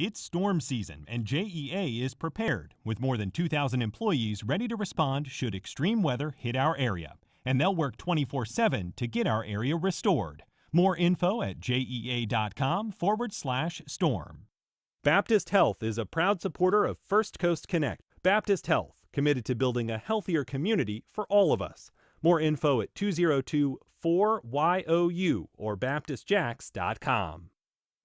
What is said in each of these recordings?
It's storm season, and JEA is prepared with more than 2,000 employees ready to respond should extreme weather hit our area. And they'll work 24/7 to get our area restored. More info at jea.com/storm. Baptist Health is a proud supporter of First Coast Connect. Baptist Health, committed to building a healthier community for all of us. More info at 202-4YOU or baptistjacks.com.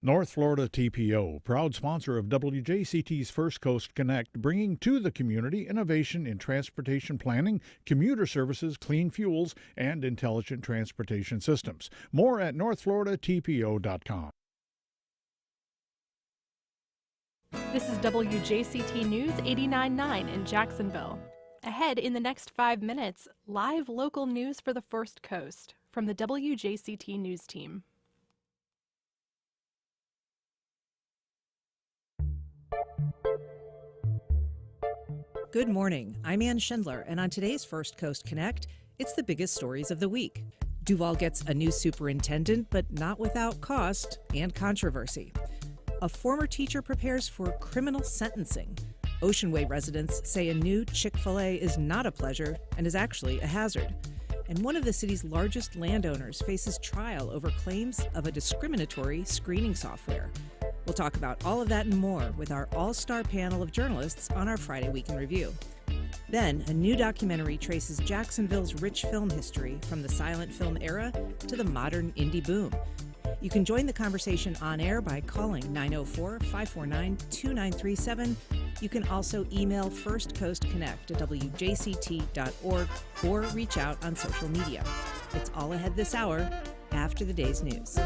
North Florida TPO, proud sponsor of WJCT's First Coast Connect, bringing to the community innovation in transportation planning, commuter services, clean fuels, and intelligent transportation systems. More at northfloridatpo.com. This is WJCT News 89.9 in Jacksonville. Ahead in the next 5 minutes, live local news for the First Coast from the WJCT News team. Good morning. I'm Ann Schindler, and on today's First Coast Connect, it's the biggest stories of the week. Duval gets a new superintendent, but not without cost and controversy. A former teacher prepares for criminal sentencing. Oceanway residents say a new Chick-fil-A is not a pleasure and is actually a hazard. And one of the city's largest landowners faces trial over claims of a discriminatory screening software. We'll talk about all of that and more with our all-star panel of journalists on our Friday Week in Review. Then, a new documentary traces Jacksonville's rich film history from the silent film era to the modern indie boom. You can join the conversation on air by calling 904-549-2937. You can also email firstcoastconnect@wjct.org or reach out on social media. It's all ahead this hour after the day's news.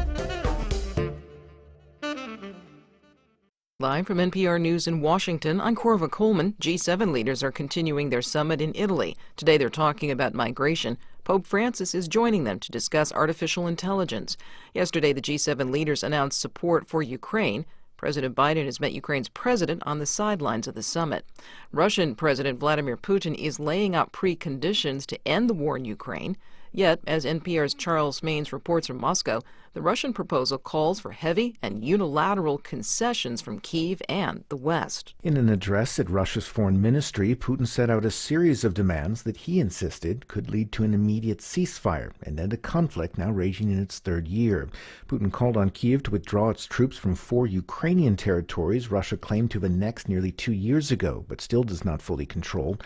Live from NPR News in Washington, I'm Corva Coleman. G7 leaders are continuing their summit in Italy. Today they're talking about migration. Pope Francis is joining them to discuss artificial intelligence. Yesterday, the G7 leaders announced support for Ukraine. President Biden has met Ukraine's president on the sidelines of the summit. Russian President Vladimir Putin is laying out preconditions to end the war in Ukraine. Yet, as NPR's Charles Maines reports from Moscow, the Russian proposal calls for heavy and unilateral concessions from Kyiv and the West. In an address at Russia's foreign ministry, Putin set out a series of demands that he insisted could lead to an immediate ceasefire and end a conflict now raging in its third year. Putin called on Kyiv to withdraw its troops from 4 Ukrainian territories Russia claimed to have annexed nearly 2 years ago, but still does not fully control.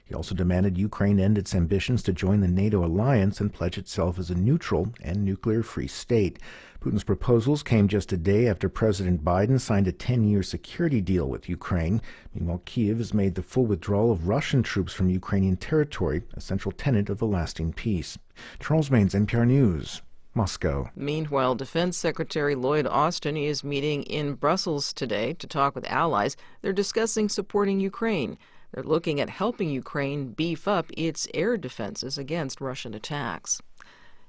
He also demanded Ukraine end its ambitions to join the NATO alliance and pledge itself as a neutral and nuclear-free state. Putin's proposals came just a day after President Biden signed a 10-year security deal with Ukraine. Meanwhile, Kyiv has made the full withdrawal of Russian troops from Ukrainian territory a central tenet of a lasting peace. Charles Maines, NPR News, Moscow. Meanwhile, Defense Secretary Lloyd Austin is meeting in Brussels today to talk with allies. They're discussing supporting Ukraine. They're looking at helping Ukraine beef up its air defenses against Russian attacks.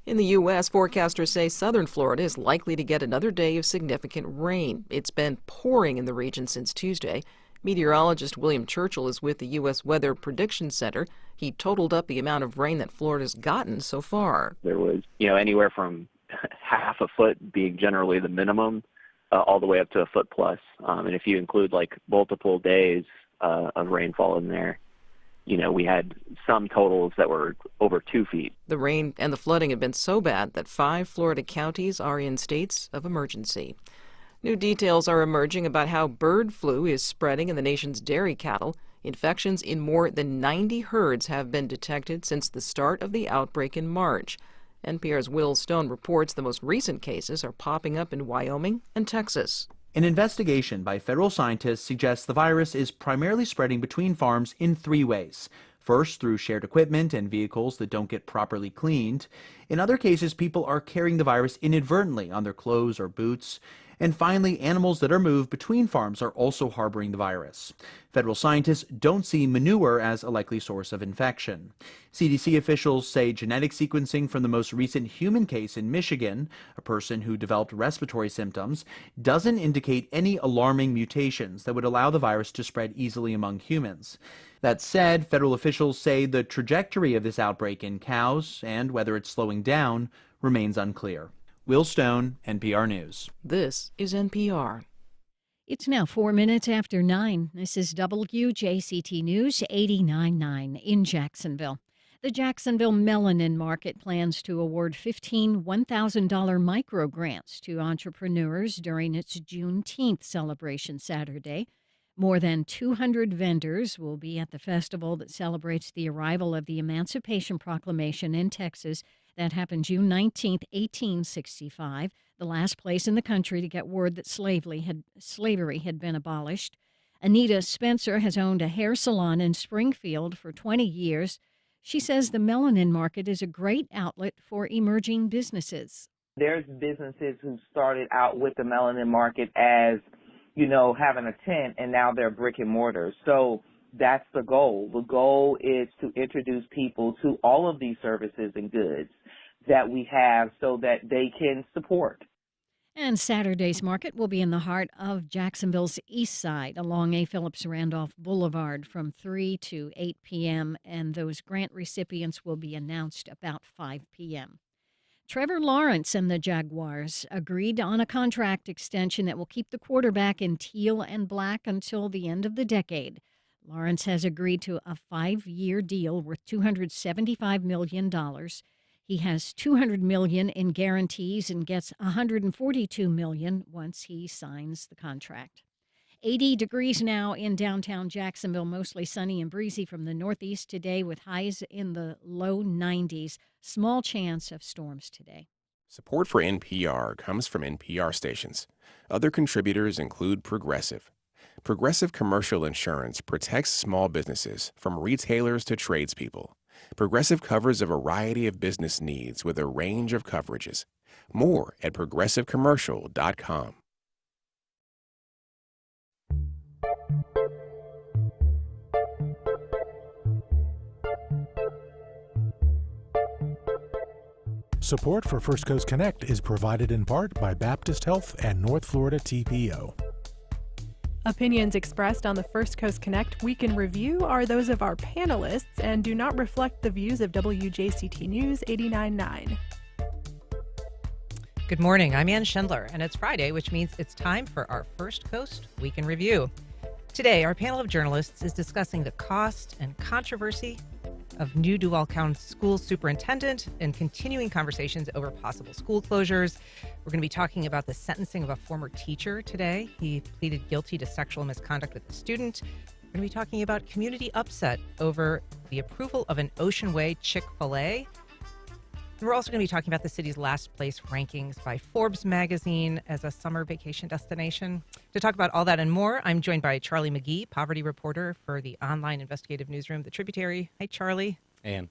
In the U.S., forecasters say southern Florida is likely to get another day of significant rain. It's been pouring in the region since Tuesday. Meteorologist William Churchill is with the U.S. Weather Prediction Center. He totaled up the amount of rain that Florida's gotten so far. There was, anywhere from half a foot being generally the minimum, all the way up to a foot plus. And if you include multiple days of rainfall in there, we had some totals that were over 2 feet. The rain and the flooding have been so bad that 5 Florida counties are in states of emergency. New details are emerging about how bird flu is spreading in the nation's dairy cattle. Infections in more than 90 herds have been detected since the start of the outbreak in March. NPR's Will Stone reports the most recent cases are popping up in Wyoming and Texas. An investigation by federal scientists suggests the virus is primarily spreading between farms in 3 ways. First, through shared equipment and vehicles that don't get properly cleaned. In other cases, people are carrying the virus inadvertently on their clothes or boots. And finally, animals that are moved between farms are also harboring the virus. Federal scientists don't see manure as a likely source of infection. CDC officials say genetic sequencing from the most recent human case in Michigan, a person who developed respiratory symptoms, doesn't indicate any alarming mutations that would allow the virus to spread easily among humans. That said, federal officials say the trajectory of this outbreak in cows and whether it's slowing down remains unclear. Will Stone, NPR News. This is NPR. It's now 4 minutes after 9. This is WJCT News 89.9 in Jacksonville. The Jacksonville Melanin Market plans to award 15 $1,000 micro grants to entrepreneurs during its Juneteenth celebration Saturday. More than 200 vendors will be at the festival that celebrates the arrival of the Emancipation Proclamation in Texas that happened June 19, 1865, the last place in the country to get word that slavery had been abolished. Anita Spencer has owned a hair salon in Springfield for 20 years. She says the Melanin Market is a great outlet for emerging businesses. There's businesses who started out with the Melanin Market as, having a tent, and now they're brick and mortar. So that's the goal. The goal is to introduce people to all of these services and goods that we have so that they can support. And Saturday's market will be in the heart of Jacksonville's east side along A. Phillips Randolph Boulevard from 3 to 8 p.m., and those grant recipients will be announced about 5 p.m. Trevor Lawrence and the Jaguars agreed on a contract extension that will keep the quarterback in teal and black until the end of the decade. Lawrence has agreed to a 5-year deal worth $275 million. He has $200 million in guarantees and gets $142 million once he signs the contract. 80 degrees now in downtown Jacksonville, mostly sunny and breezy from the northeast today with highs in the low 90s. Small chance of storms today. Support for NPR comes from NPR stations. Other contributors include Progressive. Progressive Commercial Insurance protects small businesses from retailers to tradespeople. Progressive covers a variety of business needs with a range of coverages. More at progressivecommercial.com. Support for First Coast Connect is provided in part by Baptist Health and North Florida TPO. Opinions expressed on the First Coast Connect Week in Review are those of our panelists and do not reflect the views of WJCT News 89.9. Good morning, I'm Ann Schindler, and it's Friday, which means it's time for our First Coast Week in Review. Today, our panel of journalists is discussing the cost and controversy of new Duval County School Superintendent and continuing conversations over possible school closures. We're going to be talking about the sentencing of a former teacher today. He pleaded guilty to sexual misconduct with a student. We're going to be talking about community upset over the approval of an Oceanway Chick-fil-A. And we're also going to be talking about the city's last place rankings by Forbes magazine as a summer vacation destination. To talk about all that and more, I'm joined by Charlie McGee, poverty reporter for the online investigative newsroom, The Tributary. Hi, Charlie. Ann.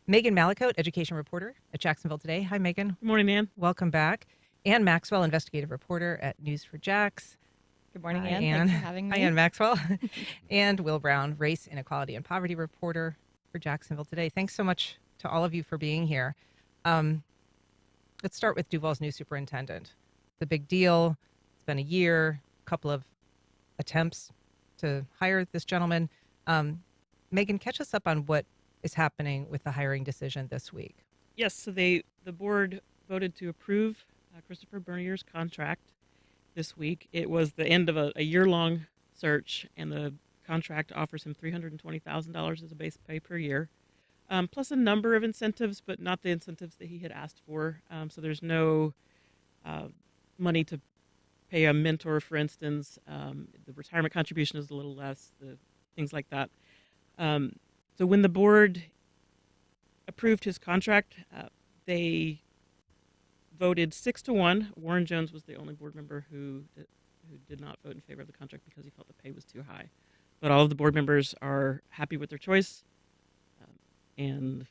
Megan Mallicoat, education reporter at Jacksonville Today. Hi, Megan. Good morning, Ann. Welcome back. Ann Maxwell, investigative reporter at News4Jax. Good morning, Hi, Ann. Ann. Thanks for having me. Hi, Ann Maxwell. And Will Brown, race, inequality, and poverty reporter for Jacksonville Today. Thanks so much to all of you for being here. Let's start with Duval's new superintendent. It's a big deal. It's been a year, a couple of attempts to hire this gentleman. Megan, catch us up on what is happening with the hiring decision this week. Yes, so the board voted to approve Christopher Bernier's contract this week. It was the end of a year-long search, and the contract offers him $320,000 as a base pay per year. Plus a number of incentives, but not the incentives that he had asked for. So there's no money to pay a mentor, for instance. The retirement contribution is a little less, things like that. So when the board approved his contract, they voted 6-1. Warren Jones was the only board member who did not vote in favor of the contract because he felt the pay was too high. But all of the board members are happy with their choice. And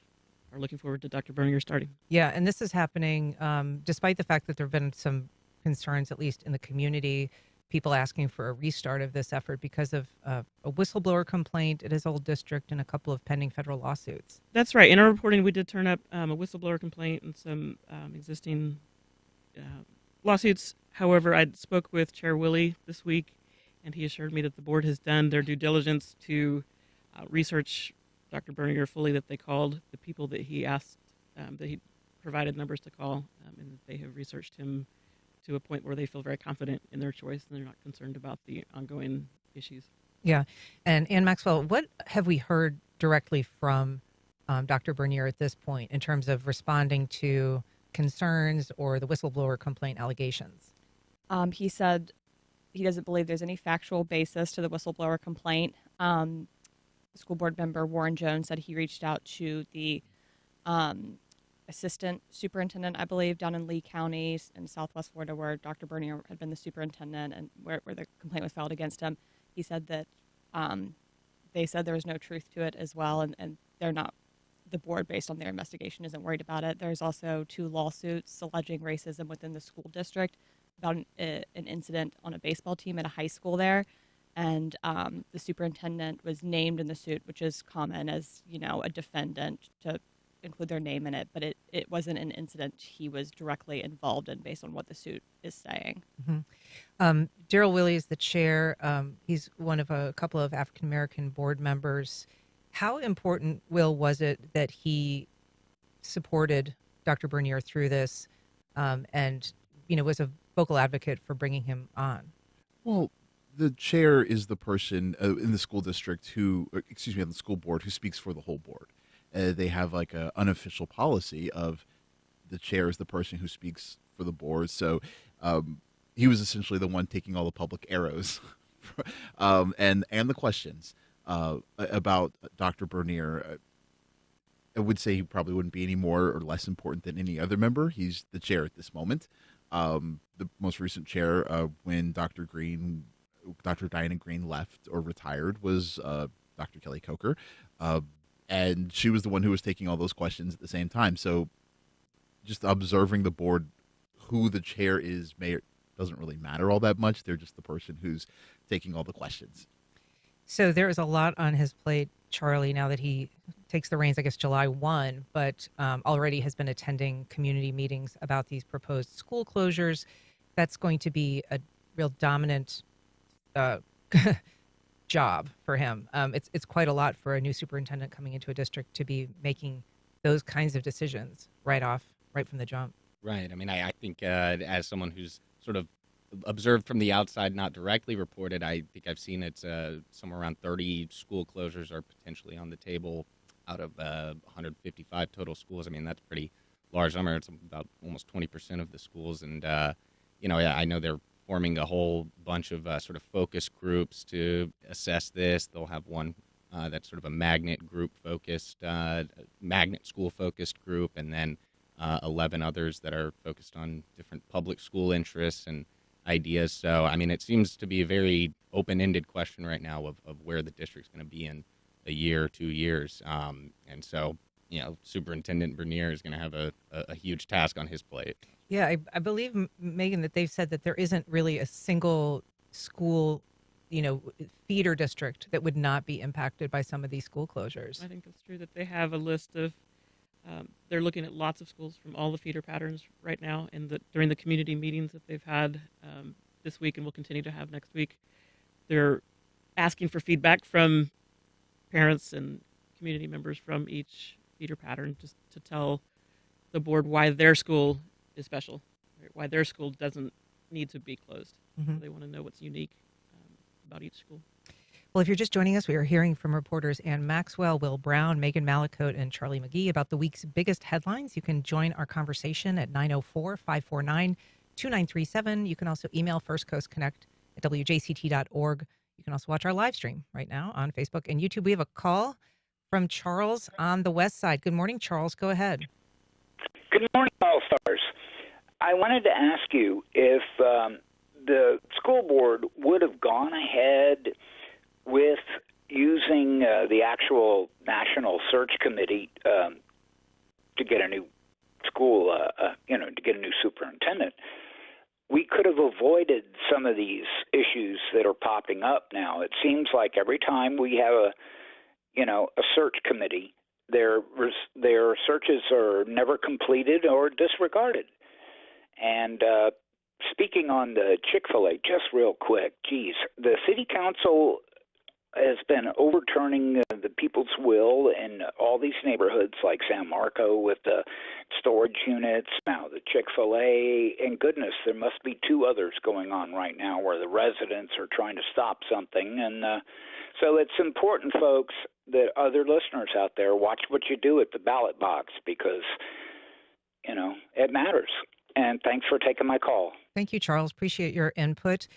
are looking forward to Dr. Bernier starting. Yeah, and this is happening despite the fact that there have been some concerns, at least in the community, people asking for a restart of this effort because of a whistleblower complaint at his old district and a couple of pending federal lawsuits. That's right. In our reporting, we did turn up a whistleblower complaint and some existing lawsuits. However, I spoke with Chair Willie this week, and he assured me that the board has done their due diligence to research Dr. Bernier fully, that they called the people that he asked, that he provided numbers to call, and they have researched him to a point where they feel very confident in their choice and they're not concerned about the ongoing issues. Yeah. And Ann Maxwell, what have we heard directly from Dr. Bernier at this point in terms of responding to concerns or the whistleblower complaint allegations? He said he doesn't believe there's any factual basis to the whistleblower complaint. School board member Warren Jones said he reached out to the assistant superintendent, I believe, down in Lee County in Southwest Florida, where Dr. Bernier had been the superintendent and where the complaint was filed against him. He said that they said there was no truth to it as well, and they're not, the board, based on their investigation, isn't worried about it. There's also 2 lawsuits alleging racism within the school district about an incident on a baseball team at a high school there. And the superintendent was named in the suit, which is common as, a defendant to include their name in it, but it wasn't an incident he was directly involved in based on what the suit is saying. Mm-hmm. Daryl Willey is the chair. He's one of a couple of African-American board members. How important, Will, was it that he supported Dr. Bernier through this and, was a vocal advocate for bringing him on? Well, the chair is the person in the school district on the school board who speaks for the whole board. They have like an unofficial policy of the chair is the person who speaks for the board. So he was essentially the one taking all the public arrows and the questions about Dr. Bernier. I would say he probably wouldn't be any more or less important than any other member. He's the chair at this moment. The most recent chair when Dr. Diana Green left or retired was Dr. Kelly Coker. And she was the one who was taking all those questions at the same time. So just observing the board, who the chair is, doesn't really matter all that much. They're just the person who's taking all the questions. So there is a lot on his plate, Charlie, now that he takes the reins, I guess, July 1, but already has been attending community meetings about these proposed school closures. That's going to be a real dominant job for him. It's quite a lot for a new superintendent coming into a district to be making those kinds of decisions right from the jump. Right. I mean, I think as someone who's sort of observed from the outside, not directly reported, I think I've seen it's somewhere around 30 school closures are potentially on the table out of 155 total schools. I mean, that's a pretty large number. It's about almost 20% of the schools. And, I know they're forming a whole bunch of sort of focus groups to assess this. They'll have one that's sort of a magnet group focused, magnet school focused group, and then 11 others that are focused on different public school interests and ideas. So, I mean, it seems to be a very open-ended question right now of where the district's going to be in a year or 2 years. And so, Superintendent Bernier is going to have a huge task on his plate. Yeah, I believe, Megan, that they've said that there isn't really a single school, feeder district that would not be impacted by some of these school closures. I think it's true that they have a list of, they're looking at lots of schools from all the feeder patterns right now, and during the community meetings that they've had this week and will continue to have next week, they're asking for feedback from parents and community members from each feeder pattern just to tell the board why their school is special, right? Why their school doesn't need to be closed. Mm-hmm. So they want to know what's unique about each school. Well, if you're just joining us, we are hearing from reporters Ann Maxwell, Will Brown, Megan Mallicoat, and Charlie McGee about the week's biggest headlines. You can join our conversation at 904-549-2937. You can also email firstcoastconnect@wjct.org. You can also watch our live stream right now on Facebook and YouTube. We have a call from Charles on the west side. Good morning, Charles. Go ahead. Good morning, All-Stars. I wanted to ask you if the school board would have gone ahead with using the actual national search committee to get a new school, to get a new superintendent. We could have avoided some of these issues that are popping up now. It seems like every time we have a search committee, their searches are never completed or disregarded. And speaking on the Chick-fil-A, just real quick, the city council has been overturning the people's will in all these neighborhoods like San Marco with the storage units, now the Chick-fil-A, and goodness, there must be 2 others going on right now where the residents are trying to stop something. And so it's important, folks, that other listeners out there watch what you do at the ballot box because, it matters. And thanks for taking my call. Thank you, Charles. Appreciate your input.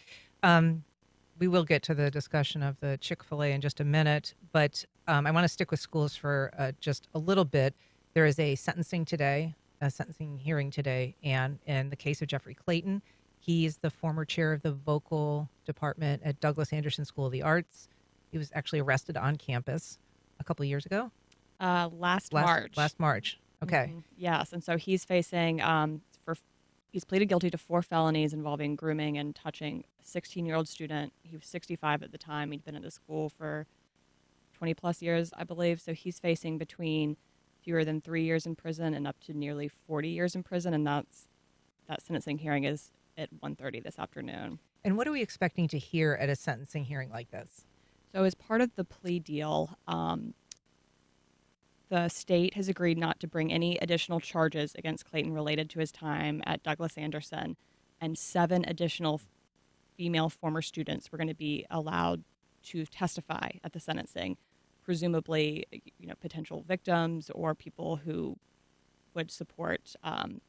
We will get to the discussion of the Chick-fil-A in just a minute, but I want to stick with schools for just a little bit. There is a sentencing hearing today, and in the case of Jeffrey Clayton, he's the former chair of the vocal department at Douglas Anderson School of the Arts. He was actually arrested on campus a couple of years ago. Last March. Last March. Okay. Mm-hmm. Yes, and so he's facing he's pleaded guilty to 4 felonies involving grooming and touching a 16-year-old student. He was 65 at the time. He'd been at the school for 20 plus years, I believe. So he's facing between fewer than 3 years in prison and up to nearly 40 years in prison. And that sentencing hearing is at 1:30 this afternoon. And what are we expecting to hear at a sentencing hearing like this? So as part of the plea deal, the state has agreed not to bring any additional charges against Clayton related to his time at Douglas Anderson, and 7 additional female former students were going to be allowed to testify at the sentencing, presumably, potential victims or people who would support kind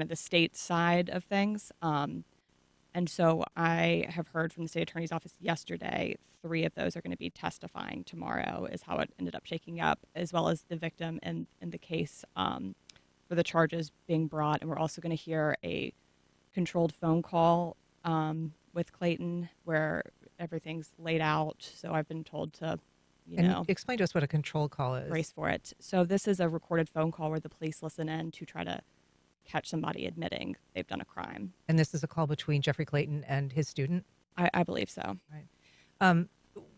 of the state side of things. And so I have heard from the state attorney's office yesterday, 3 of those are going to be testifying tomorrow is how it ended up shaking up, as well as the victim in the case for the charges being brought. And we're also going to hear a controlled phone call with Clayton where everything's laid out. So I've been told to, explain to us what a control call is. Brace for it. So this is a recorded phone call where the police listen in to try to catch somebody admitting they've done a crime. And this is a call between Jeffrey Clayton and his student? I believe so. Right.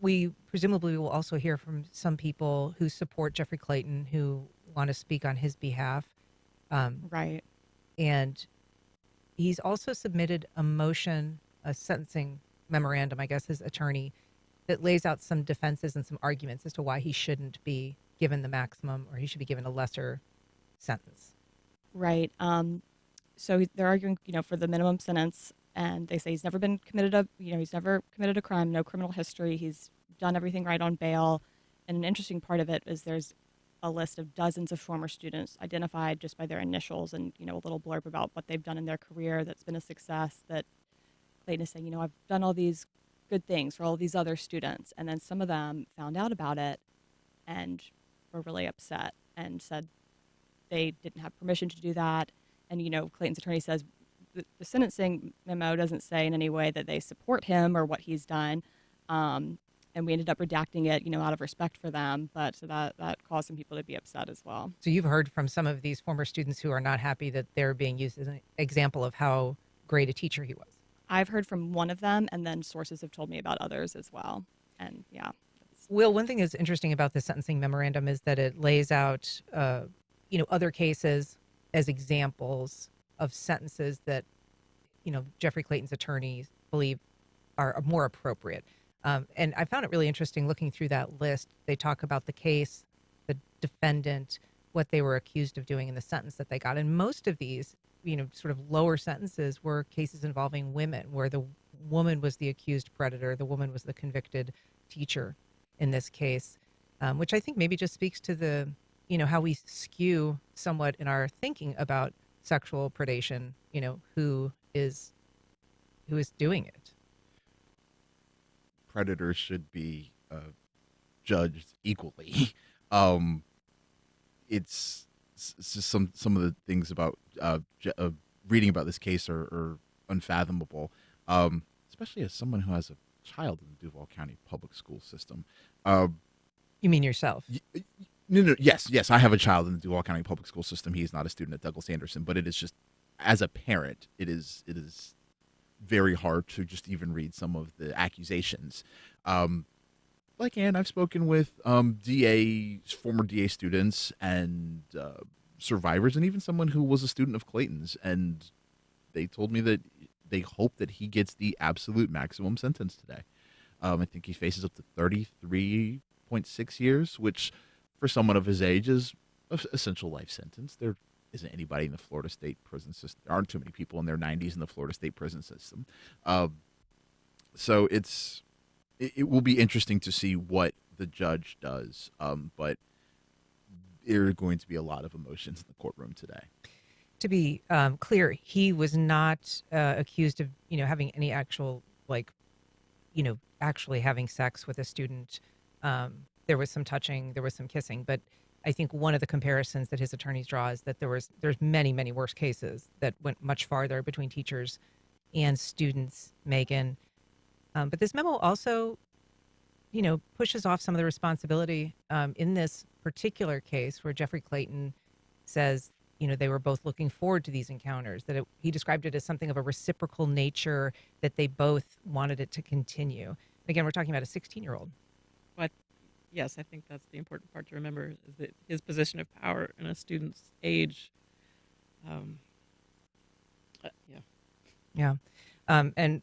We presumably will also hear from some people who support Jeffrey Clayton who want to speak on his behalf. Right. And he's also submitted a motion, a sentencing memorandum, I guess, his attorney, that lays out some defenses and some arguments as to why he shouldn't be given the maximum or he should be given a lesser sentence. Right. So they're arguing, for the minimum sentence, and they say he's never been committed he's never committed a crime, no criminal history. He's done everything right on bail. And an interesting part of it is there's a list of dozens of former students identified just by their initials and, a little blurb about what they've done in their career that's been a success, that Clayton is saying, I've done all these good things for all these other students. And then some of them found out about it and were really upset and said they didn't have permission to do that. And, Clayton's attorney says the sentencing memo doesn't say in any way that they support him or what he's done. And we ended up redacting it, out of respect for them. But so that caused some people to be upset as well. So you've heard from some of these former students who are not happy that they're being used as an example of how great a teacher he was. I've heard from one of them, and then sources have told me about others as well. And yeah. Will, one thing that's interesting about the sentencing memorandum is that it lays out, other cases as examples of sentences that, Jeffrey Clayton's attorneys believe are more appropriate. And I found it really interesting looking through that list. They talk about the case, the defendant, what they were accused of doing, and the sentence that they got. And most of these, sort of lower sentences were cases involving women, where the woman was the accused predator, the woman was the convicted teacher in this case, which I think maybe just speaks to the, how we skew somewhat in our thinking about sexual predation, who is doing it. Predators should be judged equally. It's just some of the things about reading about this case are unfathomable, especially as someone who has a child in the Duval County public school system. You mean yourself? No, yes, I have a child in the Duval County public school system. He is not a student at Douglas Anderson, but it is just, as a parent, it is very hard to just even read some of the accusations. Ann, I've spoken with former DA students and survivors, and even someone who was a student of Clayton's, and they told me that they hope that he gets the absolute maximum sentence today. I think he faces up to 33.6 years, which for someone of his age is an essential life sentence. There isn't anybody in the Florida State prison system. There aren't too many people in their 90s in the Florida State prison system. So it will be interesting to see what the judge does. But there are going to be a lot of emotions in the courtroom today. To be clear, he was not accused of, having any actual, actually having sex with a student. There was some touching, there was some kissing, but I think one of the comparisons that his attorneys draw is that there's many, many worse cases that went much farther between teachers and students, Megan. But this memo also, pushes off some of the responsibility in this particular case where Jeffrey Clayton says, they were both looking forward to these encounters, that he described it as something of a reciprocal nature, that they both wanted it to continue. Again, we're talking about a 16-year-old. But yes, I think that's the important part to remember, is that his position of power in a student's age. Yeah. And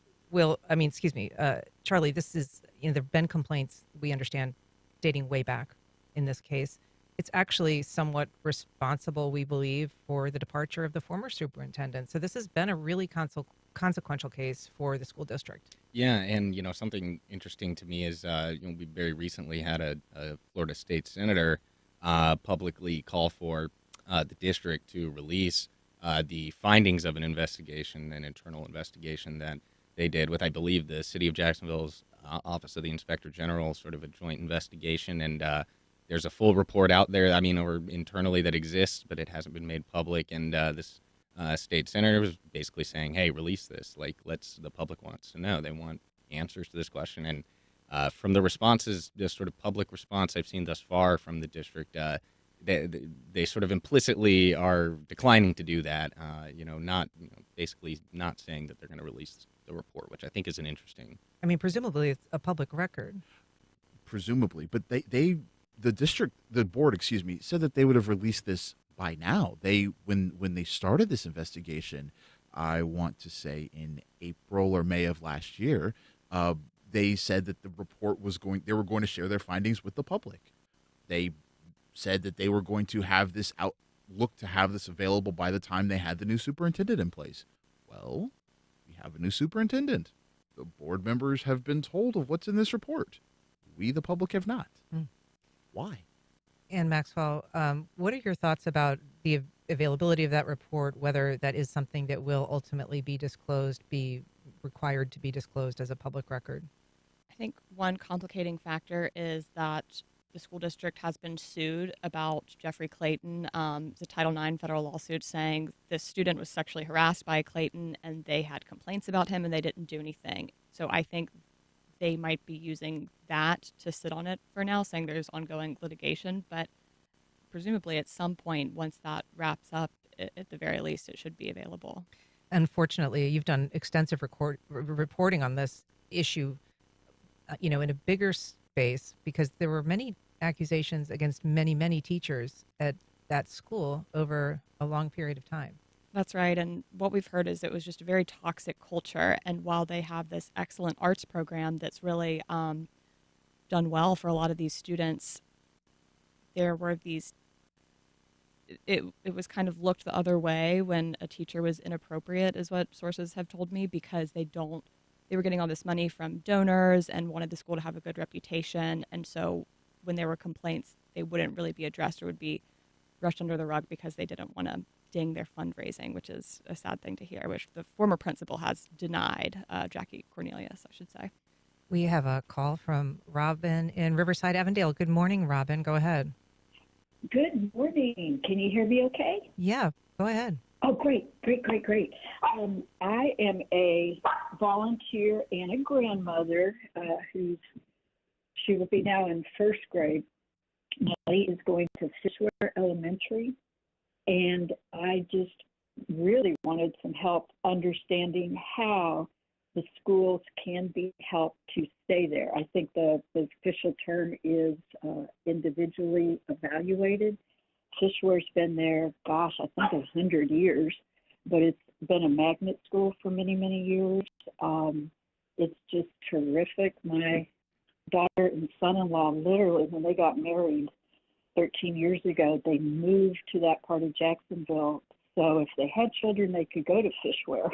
Charlie, this is, there have been complaints, we understand, dating way back in this case. It's actually somewhat responsible, we believe, for the departure of the former superintendent. So this has been a really consequential case for the school district. Yeah, and something interesting to me is we very recently had a Florida State senator publicly call for the district to release the findings of an internal investigation that they did with, I believe, the City of Jacksonville's Office of the Inspector General, sort of a joint investigation, and there's a full report out there, or internally, that exists, but it hasn't been made public. And this state senator was basically saying, hey, release this. The public wants to know. They want answers to this question. And from the responses, the sort of public response I've seen thus far from the district, they sort of implicitly are declining to do that, basically not saying that they're going to release the report, which I think is an interesting. Presumably it's a public record. Presumably, but the board, said that they would have released this by now. When they started this investigation, I want to say in April or May of last year, they said that the report they were going to share their findings with the public. They said that they were going to have this look to have this available by the time they had the new superintendent in place. Well, we have a new superintendent. The board members have been told of what's in this report. We, the public, have not. Why? And Maxwell, what are your thoughts about the availability of that report, whether that is something that will ultimately be required to be disclosed as a public record? I think one complicating factor is that the school district has been sued about Jeffrey Clayton. It's a Title IX federal lawsuit saying this student was sexually harassed by Clayton and they had complaints about him and they didn't do anything. So I think they might be using that to sit on it for now, saying there's ongoing litigation. But presumably at some point, once that wraps up, at the very least, it should be available. Unfortunately, you've done extensive reporting on this issue, in a bigger space, because there were many accusations against many, many teachers at that school over a long period of time. That's right. And what we've heard is it was just a very toxic culture. And while they have this excellent arts program that's really done well for a lot of these students, there were these, it was kind of looked the other way when a teacher was inappropriate, is what sources have told me, because they were getting all this money from donors and wanted the school to have a good reputation. And so when there were complaints, they wouldn't really be addressed or would be brushed under the rug because they didn't want to ding their fundraising, which is a sad thing to hear, which the former principal has denied, Jackie Cornelius, I should say. We have a call from Robin in Riverside, Avondale. Good morning, Robin. Go ahead. Good morning. Can you hear me okay? Yeah, go ahead. Oh, great. I am a volunteer and a grandmother she will be now in first grade. Molly is going to Fishware Elementary, and I just really wanted some help understanding how the schools can be helped to stay there. I think the official term is individually evaluated. Fishware's been there, I think 100 years, but it's been a magnet school for many, many years. It's just terrific. My daughter and son-in-law, literally, when they got married 13 years ago, they moved to that part of Jacksonville. So if they had children, they could go to Fishware.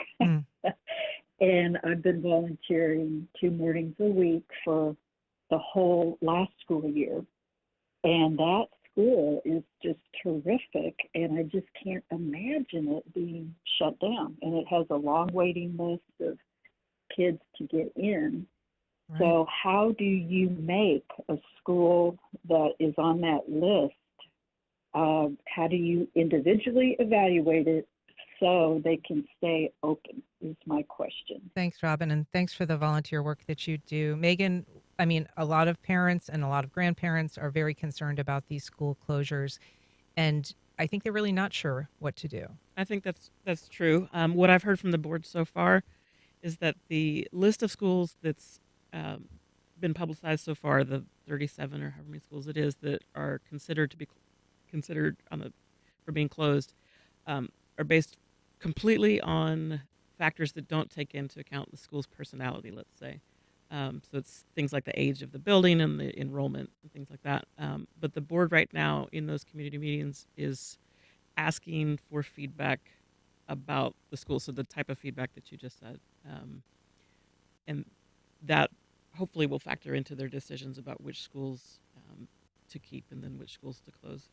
And I've been volunteering 2 mornings a week for the whole last school year. And that school is just terrific. And I just can't imagine it being shut down. And it has a long waiting list of kids to get in. Right. So how do you make a school that is on that list? How do you individually evaluate it so they can stay open is my question. Thanks, Robin, and thanks for the volunteer work that you do. Megan, I mean, a lot of parents and a lot of grandparents are very concerned about these school closures, and I think they're really not sure what to do. I think that's true. What I've heard from the board so far is that the list of schools that's been publicized so far, the 37 or however many schools it is that are considered for being closed, are based completely on factors that don't take into account the school's personality, let's say. So it's things like the age of the building and the enrollment and things like that. But the board right now in those community meetings is asking for feedback about the school, so the type of feedback that you just said. And that hopefully will factor into their decisions about which schools to keep and then which schools to close.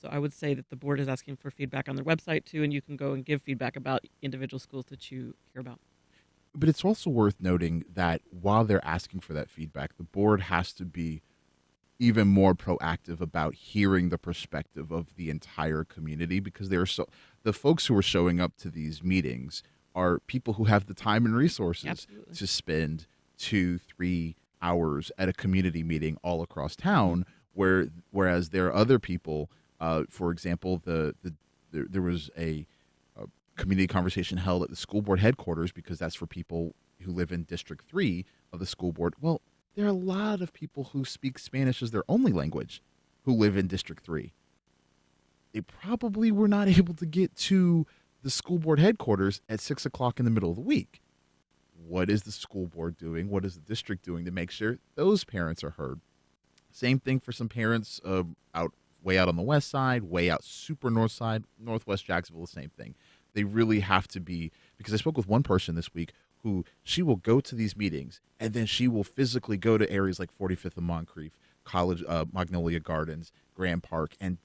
So I would say that the board is asking for feedback on their website too, and you can go and give feedback about individual schools that you care about. But it's also worth noting that while they're asking for that feedback, the board has to be even more proactive about hearing the perspective of the entire community, because the folks who are showing up to these meetings are people who have the time and resources to spend 2-3 hours at a community meeting all across town, whereas there are other people. For example, there was a community conversation held at the school board headquarters, because that's for people who live in District 3 of the school board. Well, there are a lot of people who speak Spanish as their only language who live in District 3. They probably were not able to get to the school board headquarters at 6 o'clock in the middle of the week. What is the school board doing? What is the district doing to make sure those parents are heard? Same thing for some parents way out on the west side, way out super north side, northwest Jacksonville, the same thing. They really have to be, because I spoke with one person this week who she will go to these meetings and then she will physically go to areas like 45th and Moncrief, College, Magnolia Gardens, Grand Park, and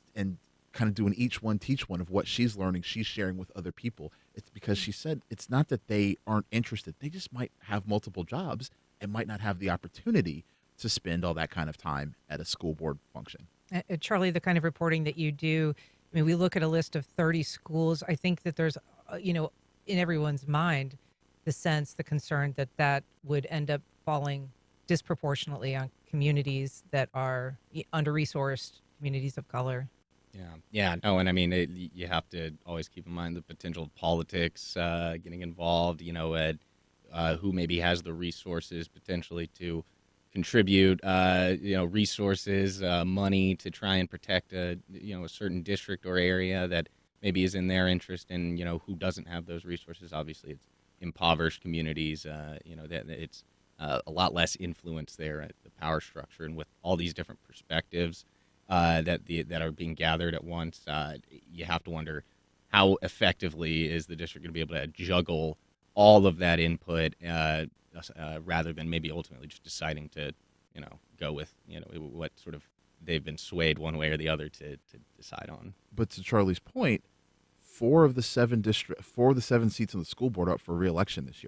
kind of doing each one, teach one of what she's learning, she's sharing with other people. It's because she said it's not that they aren't interested. They just might have multiple jobs and might not have the opportunity to spend all that kind of time at a school board function. Charlie, the kind of reporting that you do, I mean, we look at a list of 30 schools. I think that there's, in everyone's mind, the concern that would end up falling disproportionately on communities that are under-resourced, communities of color. Yeah. No, and I mean, you have to always keep in mind the potential of politics getting involved, who maybe has the resources potentially to contribute, resources, money to try and protect a certain district or area that maybe is in their interest, and who doesn't have those resources. Obviously, it's impoverished communities. That it's a lot less influence there at the power structure, and with all these different perspectives that are being gathered at once, you have to wonder how effectively is the district going to be able to juggle all of that input. Rather than maybe ultimately just deciding to, go with, what sort of they've been swayed one way or the other to decide on. But to Charlie's point, 4 of the 7 seats on the school board are up for election this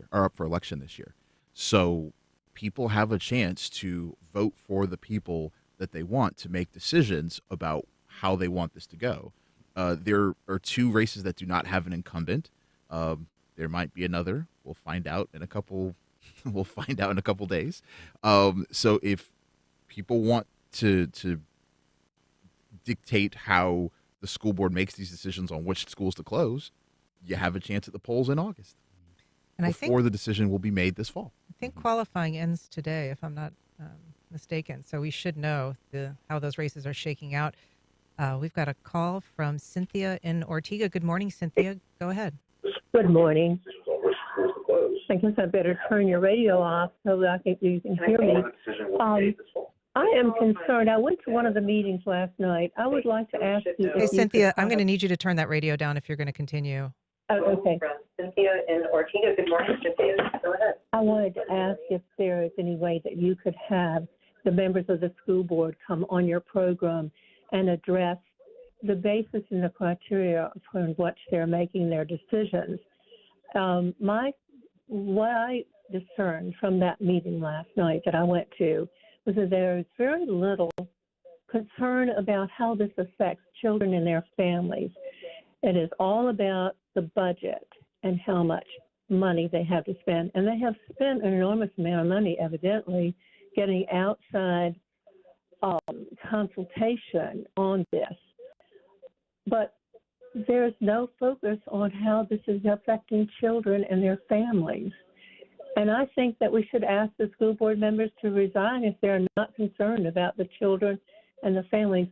year. So people have a chance to vote for the people that they want to make decisions about how they want this to go. There are 2 races that do not have an incumbent. There might be another. We'll find out in a couple. We'll find out in a couple days. So if people want to dictate how the school board makes these decisions on which schools to close, you have a chance at the polls in August. And before the decision will be made this fall. I think qualifying ends today, if I'm not mistaken. So we should know how those races are shaking out. We've got a call from Cynthia in Ortega. Good morning, Cynthia. Go ahead. Good morning. I guess I better turn your radio off so that you can hear me. I am concerned. I went to one of the meetings last night. I would like to ask you. Hey, Cynthia, I'm going to need you to turn that radio down if you're going to continue. Oh, okay. Cynthia in Ortega. Good morning, Cynthia. Go ahead. I wanted to ask if there is any way that you could have the members of the school board come on your program and address the basis and the criteria upon which they're making their decisions. What I discerned from that meeting last night that I went to was that there is very little concern about how this affects children and their families. It is all about the budget and how much money they have to spend. And they have spent an enormous amount of money, evidently, getting outside consultation on this. But there's no focus on how this is affecting children and their families. And I think that we should ask the school board members to resign if they're not concerned about the children and the families.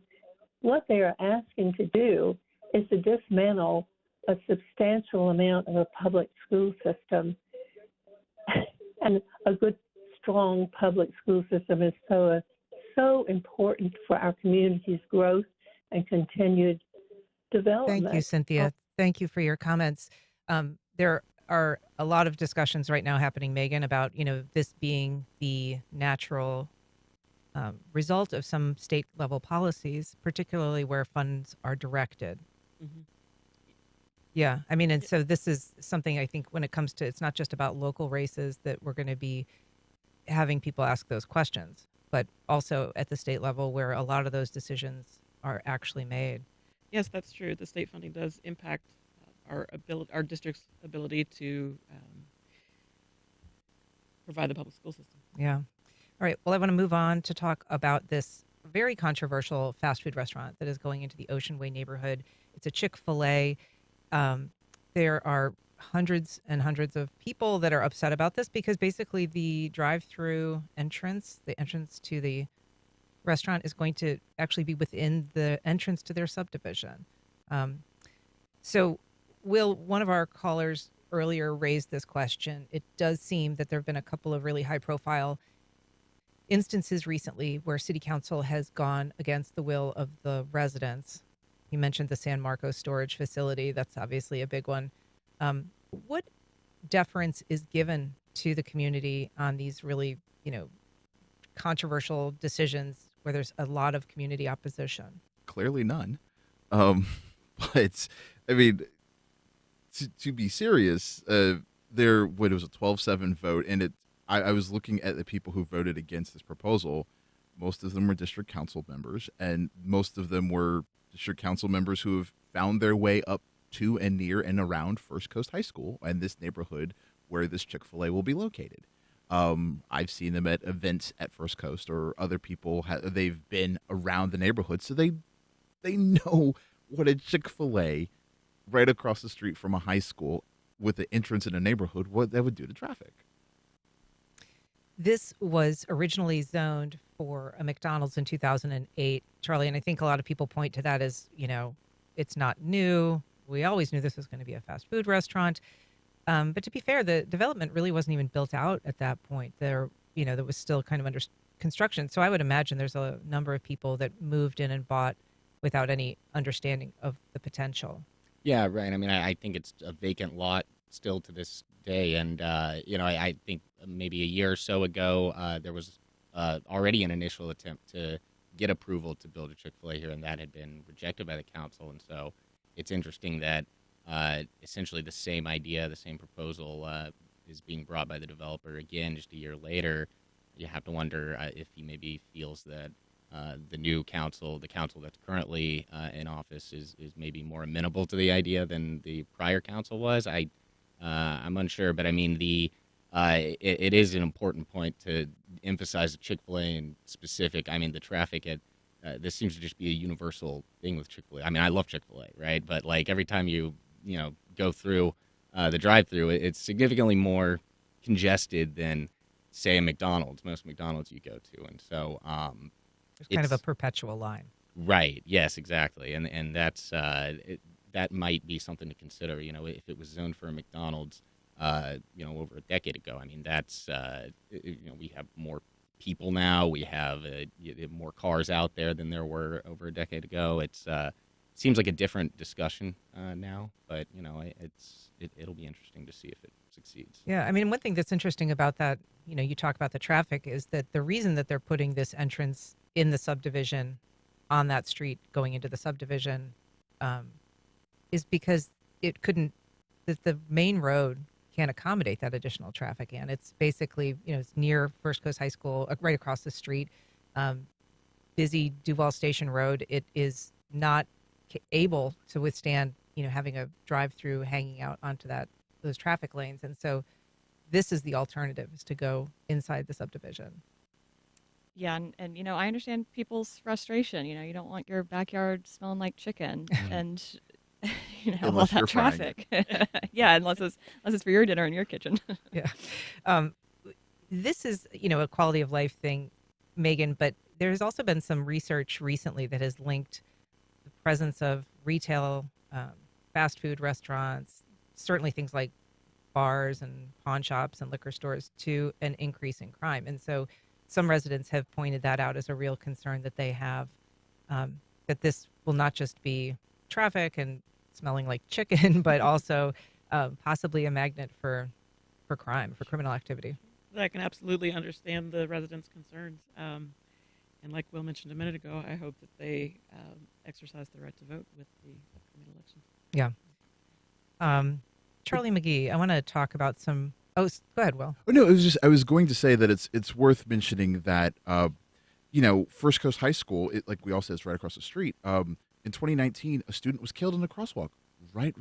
What they are asking to do is to dismantle a substantial amount of a public school system. And a good, strong public school system is so important for our community's growth and continued development. Thank you, Cynthia. Thank you for your comments. There are a lot of discussions right now happening, Megan, about this being the natural result of some state level policies, particularly where funds are directed. Mm-hmm. Yeah, I mean, and so this is something I think when it comes to, it's not just about local races that we're going to be having people ask those questions, but also at the state level where a lot of those decisions are actually made. Yes, that's true. The state funding does impact our district's ability to provide the public school system. Yeah. All right. Well, I want to move on to talk about this very controversial fast food restaurant that is going into the Oceanway neighborhood. It's a Chick-fil-A. There are hundreds and hundreds of people that are upset about this because basically the drive-through entrance, the entrance to the restaurant is going to actually be within the entrance to their subdivision. So, Will, one of our callers earlier raised this question. It does seem that there have been a couple of really high-profile instances recently where city council has gone against the will of the residents. You mentioned the San Marcos storage facility. That's obviously a big one. What deference is given to the community on these really, controversial decisions where there's a lot of community opposition? Clearly none. But I mean, to be serious, it was a 12-7 vote, and I was looking at the people who voted against this proposal. Most of them were district council members, and most of them were district council members who have found their way up to and near and around First Coast High School and this neighborhood where this Chick-fil-A will be located. I've seen them at events at First Coast, or other people they've been around the neighborhood, so they know what a Chick-fil-A right across the street from a high school with the entrance in a neighborhood, what that would do to traffic. This was originally zoned for a McDonald's in 2008, Charlie, and I think a lot of people point to that as, it's not new. We always knew this was going to be a fast food restaurant. But to be fair, the development really wasn't even built out at that point. There was still kind of under construction. So I would imagine there's a number of people that moved in and bought without any understanding of the potential. Yeah, right. I mean, I think it's a vacant lot still to this day. And, I think maybe a year or so ago, there was already an initial attempt to get approval to build a Chick-fil-A here, and that had been rejected by the council. And so it's interesting that essentially the same idea, the same proposal is being brought by the developer again just a year later. You have to wonder if he maybe feels that the new council, the council that's currently in office, is maybe more amenable to the idea than the prior council was. I'm unsure, but I mean it is an important point to emphasize the Chick-fil-A in specific. I mean, the traffic at this seems to just be a universal thing with Chick-fil-A. I mean, I love Chick-fil-A, right? But like every time you go through the drive-through, it's significantly more congested than, say, a McDonald's. Most McDonald's you go to, and so there's kind of a perpetual line. Right. Yes. Exactly. And that's that might be something to consider. If it was zoned for a McDonald's, over a decade ago. I mean, that's, we have more people now. We have more cars out there than there were over a decade ago. It's seems like a different discussion now, but it'll be interesting to see if it succeeds. Yeah, I mean, one thing that's interesting about that, you talk about the traffic, is that the reason that they're putting this entrance in the subdivision on that street going into the subdivision is because the main road can't accommodate that additional traffic. And it's basically, it's near First Coast High School, right across the street, busy Duval Station Road. It is not able to withstand, having a drive-through hanging out onto those traffic lanes. And so this is the alternative, is to go inside the subdivision. Yeah, and I understand people's frustration. You don't want your backyard smelling like chicken and all Unless that you're frying traffic. Yeah, unless it's for your dinner in your kitchen. Yeah. This is, a quality of life thing, Megan, but there's also been some research recently that has linked the presence of retail, fast food restaurants, certainly things like bars and pawn shops and liquor stores, to an increase in crime. And so some residents have pointed that out as a real concern that they have, that this will not just be traffic and smelling like chicken, but also possibly a magnet for crime, for criminal activity. I can absolutely understand the residents' concerns. And like Will mentioned a minute ago, I hope that they exercise their right to vote with the upcoming elections. Yeah. Charlie McGee, I want to talk about some. Oh, go ahead, Will. Oh, no, it was just, I was going to say that it's worth mentioning that, First Coast High School, like we all said, it's right across the street. In 2019, a student was killed in a crosswalk right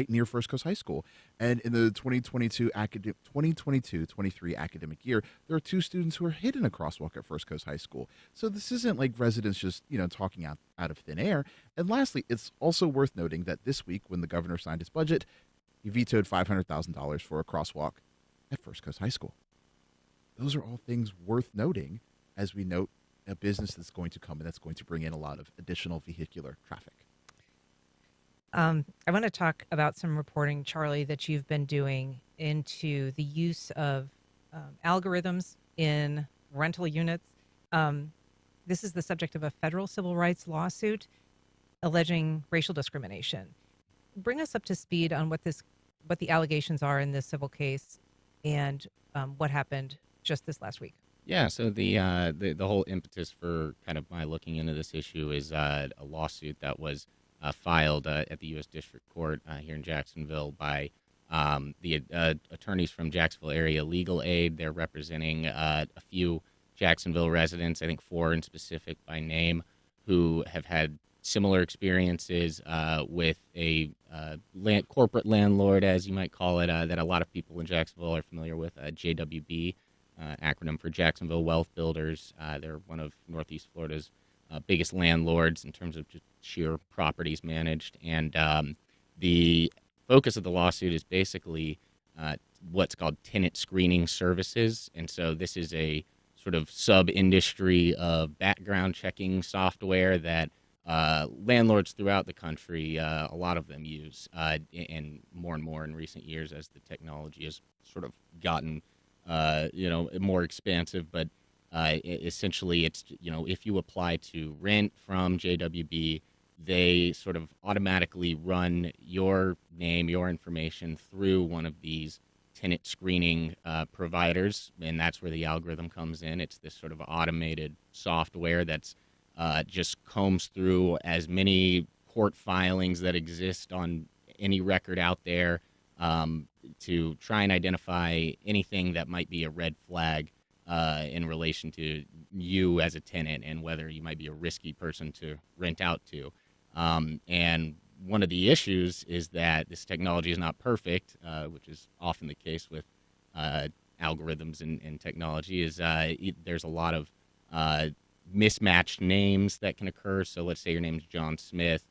near First Coast High School. And in the 2022-23 academic year, there are 2 students who were hit in a crosswalk at First Coast High School. So this isn't like residents just, talking out of thin air. And lastly, it's also worth noting that this week, when the governor signed his budget, he vetoed $500,000 for a crosswalk at First Coast High School. Those are all things worth noting as we note a business that's going to come and that's going to bring in a lot of additional vehicular traffic. I want to talk about some reporting, Charlie, that you've been doing into the use of algorithms in rental units. This is the subject of a federal civil rights lawsuit alleging racial discrimination. Bring us up to speed on what the allegations are in this civil case and what happened just this last week. Yeah, so the whole impetus for kind of my looking into this issue is a lawsuit that was filed at the U.S. District Court here in Jacksonville by the attorneys from Jacksonville Area Legal Aid. They're representing a few Jacksonville residents, I think 4 in specific by name, who have had similar experiences with a corporate landlord, as you might call it, that a lot of people in Jacksonville are familiar with, JWB, acronym for Jacksonville Wealth Builders. They're one of Northeast Florida's biggest landlords in terms of just sheer properties managed. And the focus of the lawsuit is basically what's called tenant-screening services. And so this is a sort of sub-industry of background checking software that landlords throughout the country, a lot of them use, and more in recent years as the technology has sort of gotten, more expansive. But essentially, it's, if you apply to rent from JWB, they sort of automatically run your name, your information through one of these tenant screening providers, and that's where the algorithm comes in. It's this sort of automated software that's just combs through as many court filings that exist on any record out there to try and identify anything that might be a red flag in relation to you as a tenant and whether you might be a risky person to rent out to. And one of the issues is that this technology is not perfect, which is often the case with algorithms and technology, is there's a lot of mismatched names that can occur. So let's say your name's John Smith.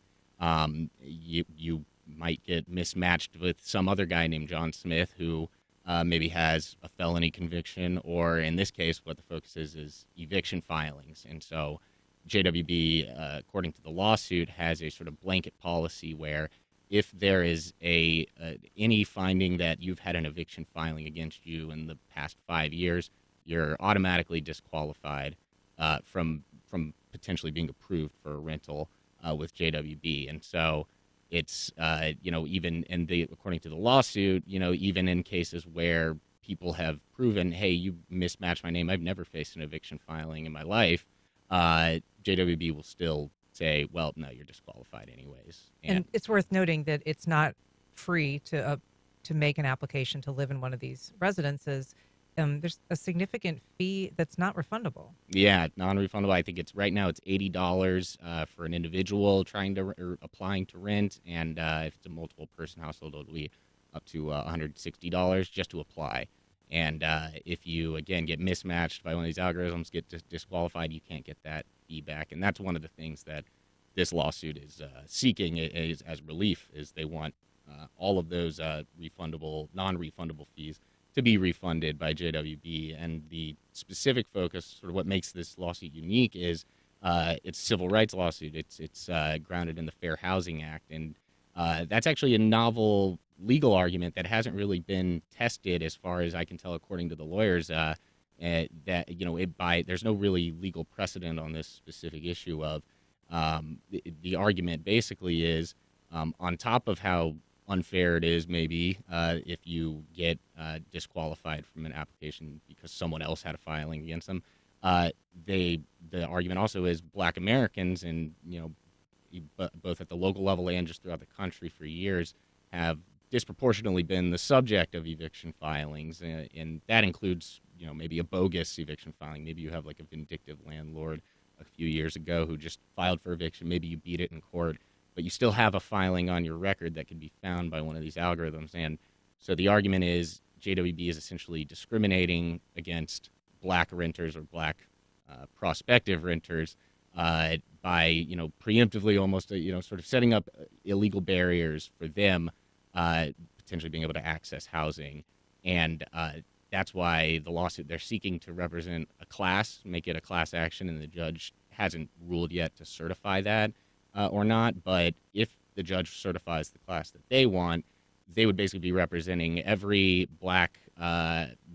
You might get mismatched with some other guy named John Smith who maybe has a felony conviction, or in this case, what the focus is eviction filings. And so JWB, according to the lawsuit, has a sort of blanket policy where if there is any finding that you've had an eviction filing against you in the past 5 years, you're automatically disqualified from potentially being approved for a rental with JWB. And so it's even according to the lawsuit, even in cases where people have proven, hey, you mismatched my name, I've never faced an eviction filing in my life, JWB will still say, well, no, you're disqualified anyways. And it's worth noting that it's not free to make an application to live in one of these residences. There's a significant fee that's not refundable. Yeah, non-refundable. I think right now it's $80 for an individual applying to rent, and if it's a multiple person household, it'll be up to $160 just to apply. And if you again get mismatched by one of these algorithms, get disqualified, you can't get that fee back. And that's one of the things that this lawsuit is seeking as relief, is they want all of those non-refundable fees to be refunded by JWB. And the specific focus, sort of what makes this lawsuit unique, is it's a civil rights lawsuit. It's grounded in the Fair Housing Act, and that's actually a novel legal argument that hasn't really been tested, as far as I can tell, according to the lawyers. There's no really legal precedent on this specific issue of the argument basically is on top of how unfair it is maybe if you get disqualified from an application because someone else had a filing against them. The argument also is Black Americans, and both at the local level and just throughout the country for years, have disproportionately been the subject of eviction filings, and that includes maybe a bogus eviction filing. Maybe you have like a vindictive landlord a few years ago who just filed for eviction. Maybe you beat it in court, but you still have a filing on your record that can be found by one of these algorithms. And so the argument is JWB is essentially discriminating against Black renters or Black prospective renters by preemptively almost sort of setting up illegal barriers for them potentially being able to access housing. And that's why the lawsuit, they're seeking to represent a class, make it a class action, and the judge hasn't ruled yet to certify that or not. But if the judge certifies the class that they want, they would basically be representing every Black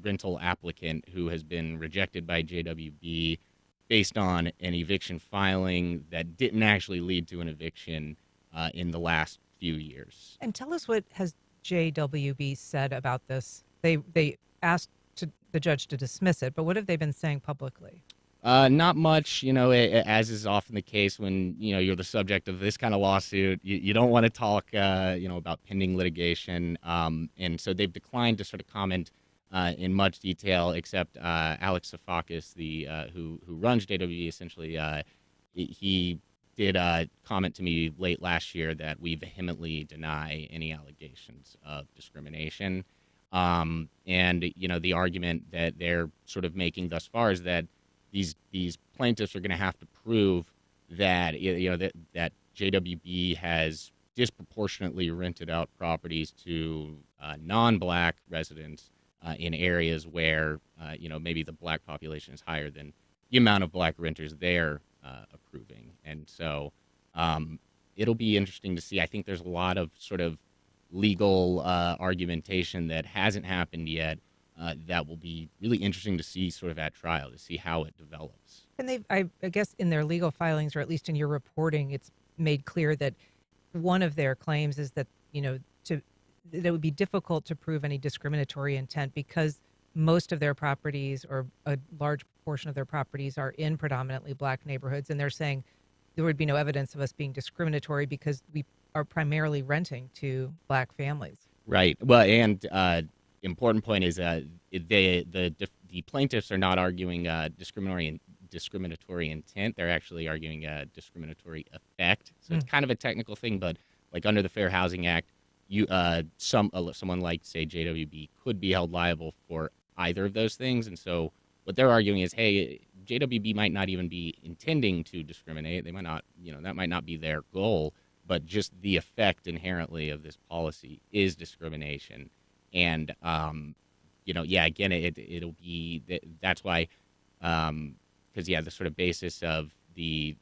rental applicant who has been rejected by JWB based on an eviction filing that didn't actually lead to an eviction in the last few years. And tell us, what has JWB said about this? They asked the judge to dismiss it, but what have they been saying publicly? Not much, as is often the case when, you're the subject of this kind of lawsuit. You don't want to talk, about pending litigation. And so they've declined to sort of comment in much detail, except Alex Safakis, who runs JWB, essentially, he did comment to me late last year that we vehemently deny any allegations of discrimination. And, the argument that they're sort of making thus far is that these plaintiffs are going to have to prove that that JWB has disproportionately rented out properties to non-Black residents in areas where maybe the Black population is higher than the amount of Black renters they're approving. And so it'll be interesting to see. I think there's a lot of sort of legal argumentation that hasn't happened yet. That will be really interesting to see sort of at trial, to see how it develops. And I guess in their legal filings, or at least in your reporting, it's made clear that one of their claims is that, that it would be difficult to prove any discriminatory intent because most of their properties, or a large portion of their properties, are in predominantly Black neighborhoods. And they're saying there would be no evidence of us being discriminatory because we are primarily renting to Black families. Right. Well, and important point is the plaintiffs are not arguing discriminatory intent. They're actually arguing discriminatory effect. So it's kind of a technical thing, but like under the Fair Housing Act, someone like, say, JWB could be held liable for either of those things. And so what they're arguing is, hey, JWB might not even be intending to discriminate. They might not, that might not be their goal, but just the effect inherently of this policy is discrimination. And, again, it'll be, that's why, because, the sort of basis of the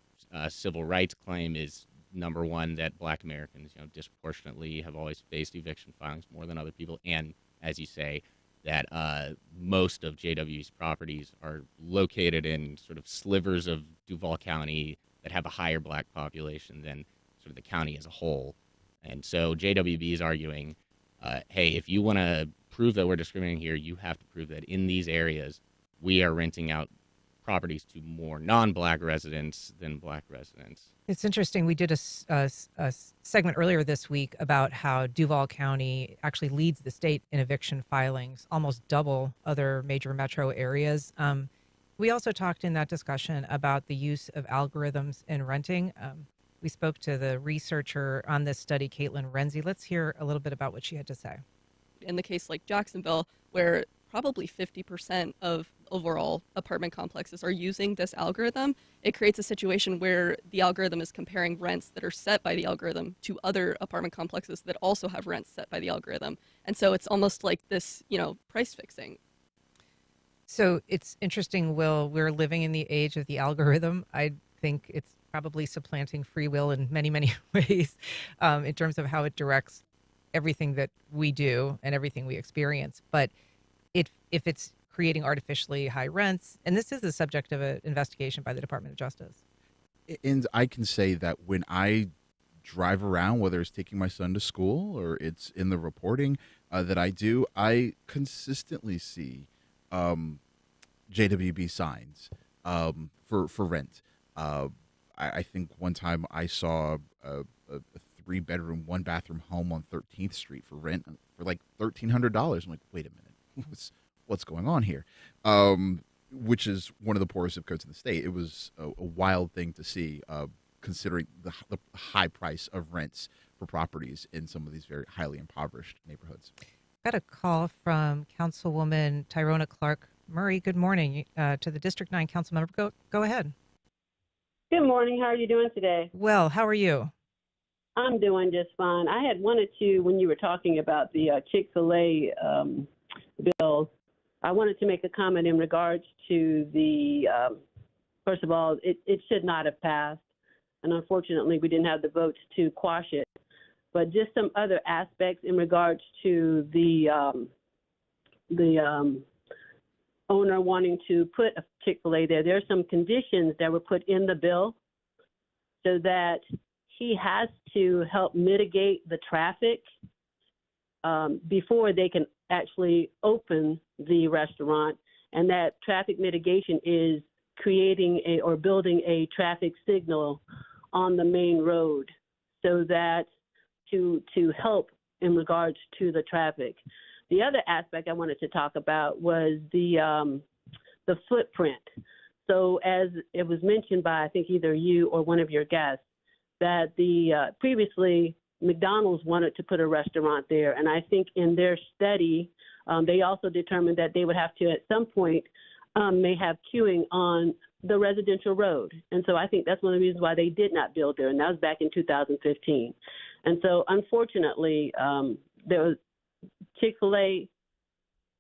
civil rights claim is number one, that Black Americans, disproportionately have always faced eviction filings more than other people, and as you say, that most of JW's properties are located in sort of slivers of Duval County that have a higher Black population than sort of the county as a whole. And so JWB is arguing, hey, if you want to prove that we're discriminating here, you have to prove that in these areas we are renting out properties to more non-Black residents than Black residents. It's interesting. We did a segment earlier this week about how Duval County actually leads the state in eviction filings, almost double other major metro areas. We also talked in that discussion about the use of algorithms in renting. We spoke to the researcher on this study, Caitlin Renzi. Let's hear a little bit about what she had to say. In the case like Jacksonville, where probably 50% of overall apartment complexes are using this algorithm, it creates a situation where the algorithm is comparing rents that are set by the algorithm to other apartment complexes that also have rents set by the algorithm. And so it's almost like this, price fixing. So it's interesting, Will, we're living in the age of the algorithm. I think it's probably supplanting free will in many, many ways in terms of how it directs everything that we do and everything we experience. But if it's creating artificially high rents, and this is the subject of an investigation by the Department of Justice. And I can say that when I drive around, whether it's taking my son to school or it's in the reporting that I do, I consistently see JWB signs for rent. I think one time I saw a 3-bedroom, 1-bathroom home on 13th Street for rent for like $1,300. I'm like, wait a minute, what's going on here? Which is one of the poorest zip codes in the state. It was a wild thing to see, considering the high price of rents for properties in some of these very highly impoverished neighborhoods. Got a call from Councilwoman Tyrona Clark Murray. Good morning to the District 9 council member. Go ahead. Good morning. How are you doing today? Well, how are you? I'm doing just fine. I had wanted to, when you were talking about the Chick-fil-A bill, I wanted to make a comment in regards to the, first of all, it should not have passed. And unfortunately, we didn't have the votes to quash it. But just some other aspects in regards to the owner wanting to put a Chick-fil-A there. There are some conditions that were put in the bill so that he has to help mitigate the traffic before they can actually open the restaurant. And that traffic mitigation is creating or building a traffic signal on the main road so that to help in regards to the traffic. The other aspect I wanted to talk about was the footprint. So as it was mentioned by, I think, either you or one of your guests, that previously McDonald's wanted to put a restaurant there. And I think in their study, they also determined that they would have to, at some point, may have queuing on the residential road. And so I think that's one of the reasons why they did not build there. And that was back in 2015. And so unfortunately, Chick-fil-A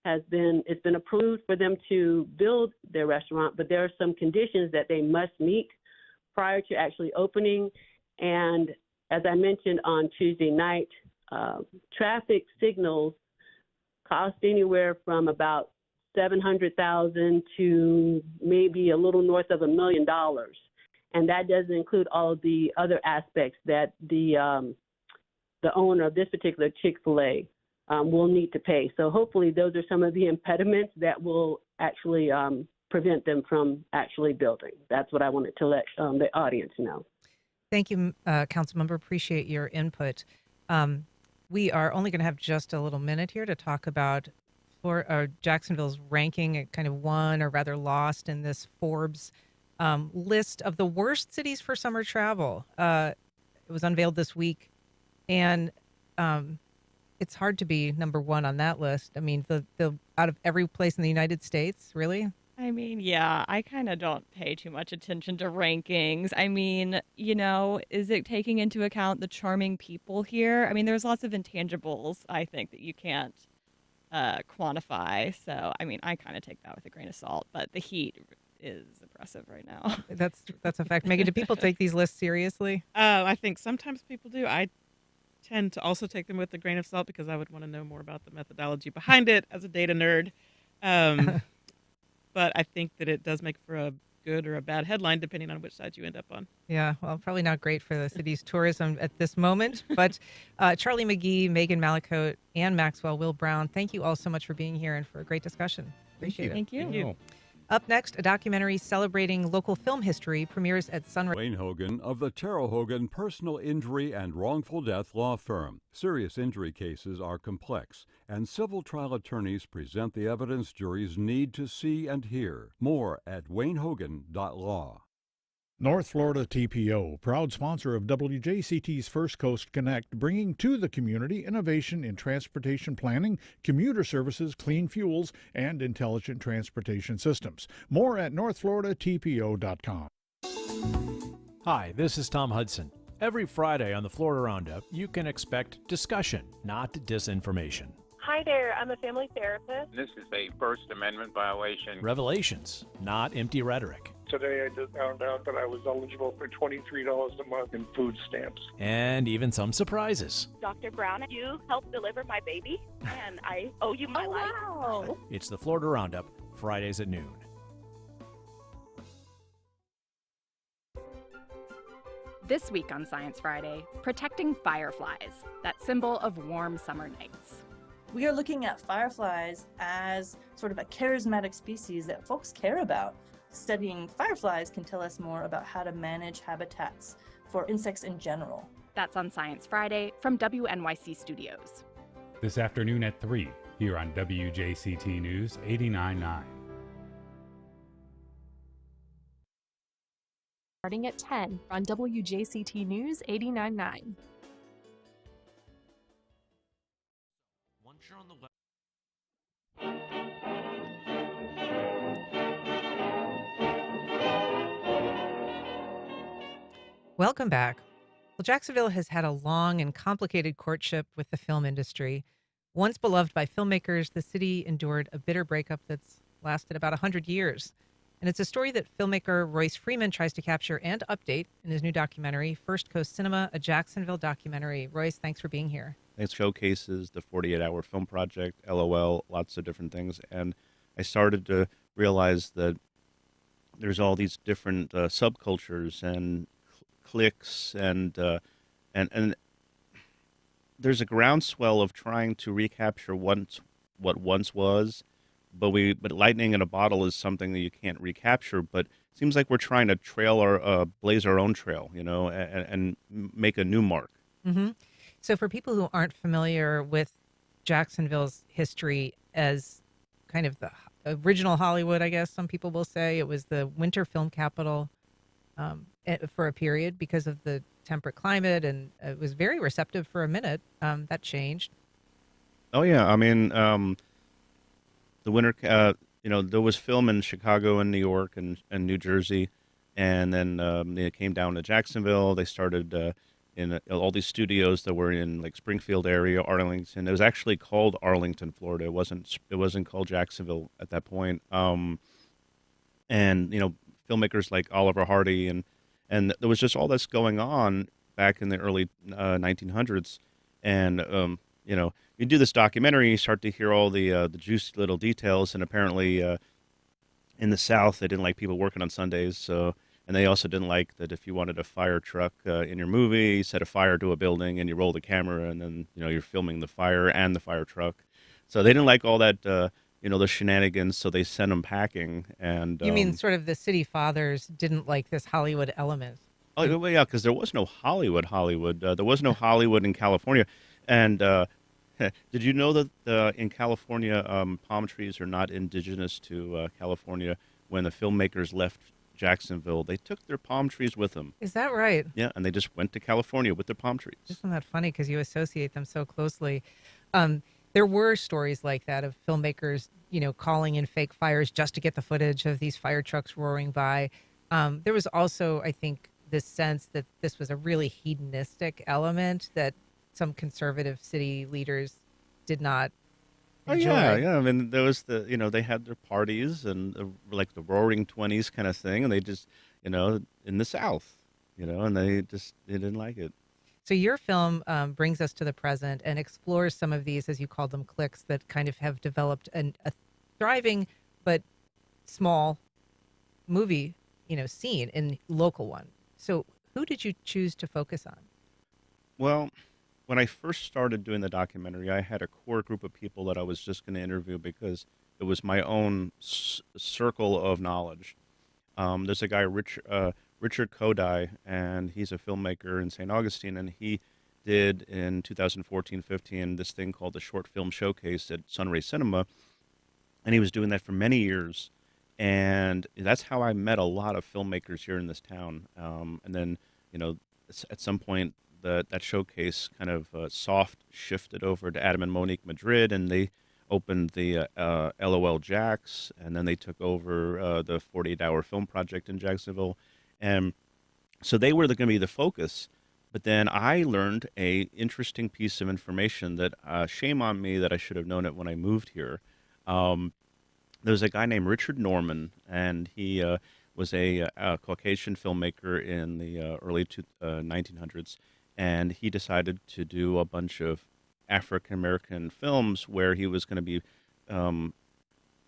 it's been approved for them to build their restaurant, but there are some conditions that they must meet prior to actually opening. And as I mentioned on Tuesday night, traffic signals cost anywhere from about $700,000 to maybe a little north of $1 million. And that doesn't include all of the other aspects that the owner of this particular Chick-fil-A will need to pay. So hopefully those are some of the impediments that will actually prevent them from actually building. That's what I wanted to let the audience know. Thank you, Councilmember. Appreciate your input. We are only going to have just a little minute here to talk about Jacksonville's ranking. It kind of won, or rather lost, in this Forbes list of the worst cities for summer travel. It was unveiled this week, and it's hard to be number one on that list. I mean, the out of every place in the United States, really? I mean, yeah, I kind of don't pay too much attention to rankings. I mean, is it taking into account the charming people here? I mean, there's lots of intangibles, I think, that you can't quantify. So, I mean, I kind of take that with a grain of salt. But the heat is oppressive right now. That's a fact. Megan, do people take these lists seriously? I think sometimes people do. I tend to also take them with a grain of salt because I would want to know more about the methodology behind it as a data nerd. But I think that it does make for a good or a bad headline depending on which side you end up on. Yeah, well, probably not great for the city's tourism at this moment. But Charlie McGee, Megan Mallicoat, and Maxwell, Will Brown, thank you all so much for being here and for a great discussion. Appreciate it. Thank you. Up next, a documentary celebrating local film history premieres at Sunrise. Wayne Hogan of the Terrell Hogan Personal Injury and Wrongful Death Law Firm. Serious injury cases are complex, and civil trial attorneys present the evidence juries need to see and hear. More at waynehogan.law. North Florida TPO, proud sponsor of WJCT's First Coast Connect, bringing to the community innovation in transportation planning, commuter services, clean fuels, and intelligent transportation systems. More at northfloridatpo.com. Hi, this is Tom Hudson. Every Friday on the Florida Roundup, you can expect discussion, not disinformation. Hi there, I'm a family therapist. This is a First Amendment violation. Revelations, not empty rhetoric. Today I just found out that I was eligible for $23 a month in food stamps. And even some surprises. Dr. Brown, you helped deliver my baby, and I owe you my life. Wow. It's the Florida Roundup, Fridays at noon. This week on Science Friday, protecting fireflies, that symbol of warm summer nights. We are looking at fireflies as sort of a charismatic species that folks care about. Studying fireflies can tell us more about how to manage habitats for insects in general. That's on Science Friday from WNYC Studios. This afternoon at 3, here on WJCT News 89.9. Starting at 10 on WJCT News 89.9. Welcome back. Well, Jacksonville has had a long and complicated courtship with the film industry. Once beloved by filmmakers, the city endured a bitter breakup that's lasted about 100 years. And it's a story that filmmaker Royce Freeman tries to capture and update in his new documentary, First Coast Cinema, a Jacksonville documentary. Royce, thanks for being here. It showcases the 48-hour film project, LOL, lots of different things. And I started to realize that there's all these different subcultures and cliques and there's a groundswell of trying to recapture what once was, but lightning in a bottle is something that you can't recapture. But it seems like we're trying to blaze our own trail, and make a new mark. Mm-hmm. So for people who aren't familiar with Jacksonville's history as kind of the original Hollywood, I guess some people will say it was the winter film capital for a period because of the temperate climate, and it was very receptive for a minute. That changed. Oh yeah, I mean, the winter, there was film in Chicago and New York and New Jersey, and then it came down to Jacksonville. They started in all these studios that were in like Springfield area, Arlington. It was actually called Arlington, Florida. It wasn't called Jacksonville at that point. And filmmakers like Oliver Hardy and there was just all this going on back in the early 1900s. And you do this documentary, you start to hear all the juicy little details. And apparently, in the South, they didn't like people working on Sundays. And they also didn't like that if you wanted a fire truck in your movie, you set a fire to a building and you roll the camera, and then you're filming the fire and the fire truck. So they didn't like all that. The shenanigans, so they sent them packing. And you mean sort of the city fathers didn't like this Hollywood element? Oh, well, yeah, because there was no Hollywood. There was no Hollywood in California. And did you know that in California, palm trees are not indigenous to California? When the filmmakers left Jacksonville, they took their palm trees with them. Is that right? Yeah, and they just went to California with their palm trees. Isn't that funny? Because you associate them so closely. There were stories like that of filmmakers, calling in fake fires just to get the footage of these fire trucks roaring by. There was also, I think, this sense that this was a really hedonistic element that some conservative city leaders did not enjoy. Yeah. I mean, there was they had their parties and like the Roaring Twenties kind of thing, and they just, in the South, and they didn't like it. So your film brings us to the present and explores some of these, as you called them, cliques that kind of have developed a thriving but small movie, scene in local one. So who did you choose to focus on? Well, when I first started doing the documentary, I had a core group of people that I was just going to interview because it was my own circle of knowledge. There's a guy, Richard Kodai, and he's a filmmaker in St. Augustine, and he did in 2014-15 this thing called the Short Film Showcase at Sunray Cinema, and he was doing that for many years, and that's how I met a lot of filmmakers here in this town. And then, at some point, that showcase kind of soft shifted over to Adam and Monique Madrid, and they opened the LOL Jax, and then they took over the 48-Hour Film Project in Jacksonville. And so they were going to be the focus. But then I learned a interesting piece of information that, shame on me that I should have known it when I moved here. There's a guy named Richard Norman, and he was a Caucasian filmmaker in the early 1900s. And he decided to do a bunch of African-American films where he was going to be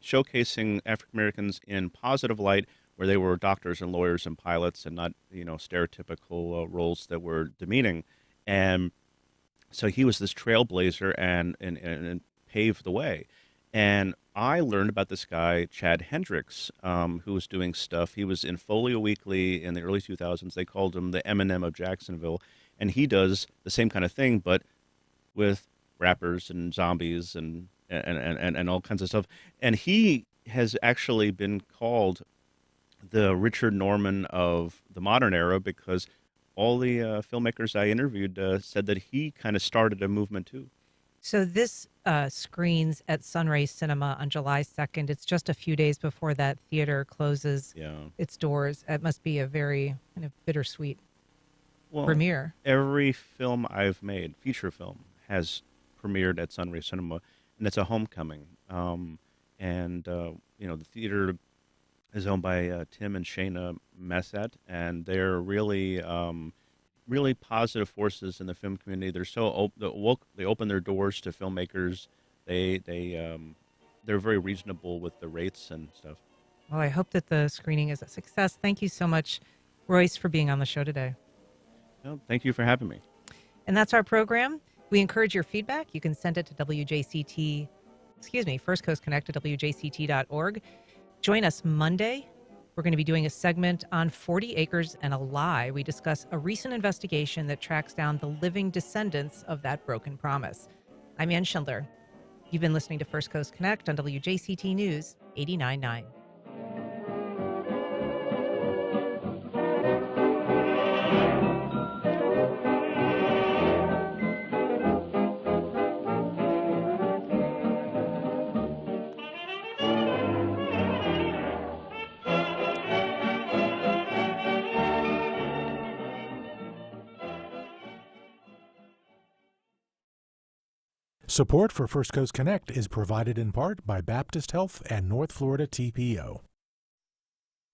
showcasing African-Americans in positive light, where they were doctors and lawyers and pilots and not, stereotypical roles that were demeaning. And so he was this trailblazer and paved the way. And I learned about this guy, Chad Hendricks, who was doing stuff. He was in Folio Weekly in the early 2000s. They called him the Eminem of Jacksonville. And he does the same kind of thing, but with rappers and zombies and all kinds of stuff. And he has actually been called the Richard Norman of the modern era because all the filmmakers I interviewed said that he kind of started a movement too. So this screens at Sunray Cinema on July 2nd. It's just a few days before that theater closes its doors. It must be a very kind of bittersweet premiere. Every film I've made, feature film, has premiered at Sunray Cinema, and it's a homecoming. The theater is owned by Tim and Shayna Messett, and they're really, really positive forces in the film community. They're so they open their doors to filmmakers. They're very reasonable with the rates and stuff. Well, I hope that the screening is a success. Thank you so much, Royce, for being on the show today. Well, thank you for having me. And that's our program. We encourage your feedback. You can send it to First Coast Connect at WJCT.org. Join us Monday. We're going to be doing a segment on 40 Acres and a Lie. We discuss a recent investigation that tracks down the living descendants of that broken promise. I'm Ann Schindler. You've been listening to First Coast Connect on WJCT News 89.9. Support for First Coast Connect is provided in part by Baptist Health and North Florida TPO.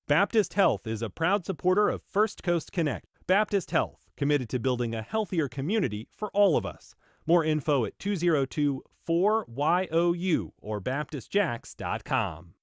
Baptist Health is a proud supporter of First Coast Connect. Baptist Health, committed to building a healthier community for all of us. More info at 202-4YOU or baptistjax.com.